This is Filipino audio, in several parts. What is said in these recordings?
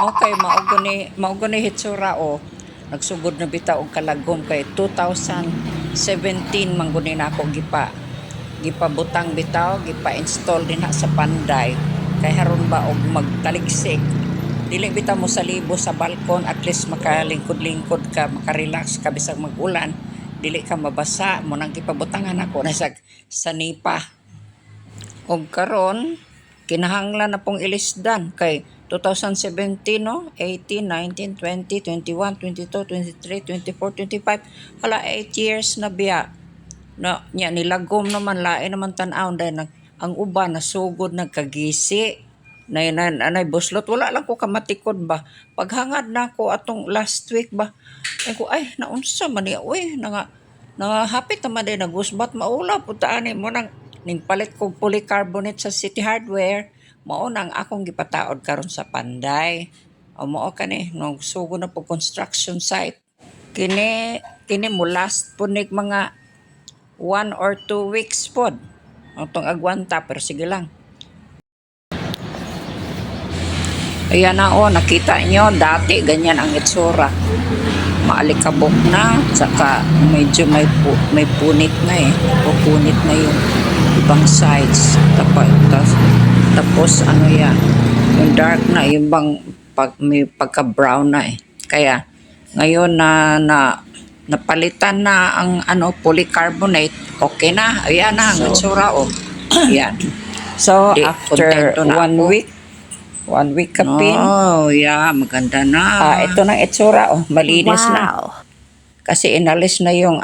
Okay, maugo ni hitsura o. Nagsugod na bitaw og kalagom kay 2017 mangguni na ako gipabutang bitaw, gipa-install din sa Panday. Kay haron ba og magtaligsik. Dili bitaw mo sa libo sa balkon, at least makalingkod-lingkod ka, makarelax ka bisag mag-ulan. Dili ka mabasa mo nang gipabutangan ako na sa nipa. Og karon kinahanglan na pong ilisdan kay 2017 no, 18, 19, 20, 21, 22, 23, 24, 25. Hala 8 years na biya. No, nya nilagom naman lain naman tan-aw dahil ang uban nasugod nagkagisi. Nay buslot wala lang ko kamatikod ba. Paghangad na ko atong last week ba. Ay naunsa man niya uy hapit naman din nagusbat maula puta ani mo nang ning palit ko polycarbonate sa City Hardware. Mao nang akong gipataod karon sa Panday. O mao kani nung sugo na po construction site. Kini mo last po mga 1 or 2 weeks pod. Atong agwanta pero sige lang. Ayan na nakita nyo dati ganyan ang itsura. Maalikabok na, saka medyo may punit na pupunit na yung ibang sides. Tapos ano yan, yung dark na, yung bang may pagka-brown na Kaya ngayon na napalitan na ang polycarbonate, okay na. Ayan na ang itsura Ayan. So after 1 week kapin. Oh, yeah, maganda na. Ito na itsura malinis na. Kasi inalis na yung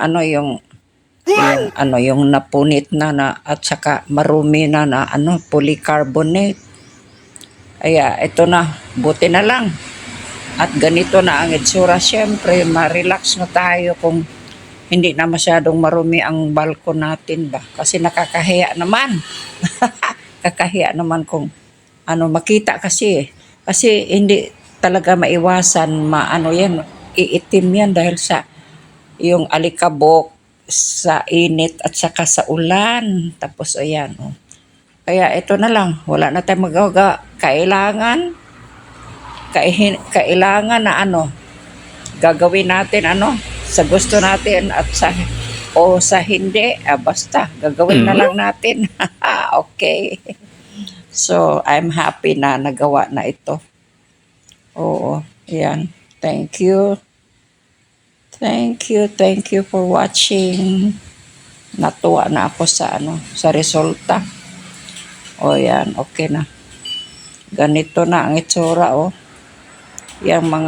yung napunit na at saka marumi na polycarbonate. Aya, ito na, buti na lang. At ganito na ang itsura. Siyempre, ma-relax na tayo kung hindi na masyadong marumi ang balkon natin ba. Kasi nakakahiya naman. Kakahiya naman kung makita kasi. Kasi hindi talaga maiwasan yan, iitim yan dahil sa yung alikabok sa init at saka sa ulan. Tapos ayan Kaya ito na lang, wala na tayong magawa. Kailangan na gagawin natin sa gusto natin at sa hindi, basta gagawin na lang natin. Okay. So, I'm happy na nagawa na ito. Oo, yan. Thank you. Thank you for watching. Natuwa na ako sa resulta. Yan, okay na. Ganito na ang itsura Yang mga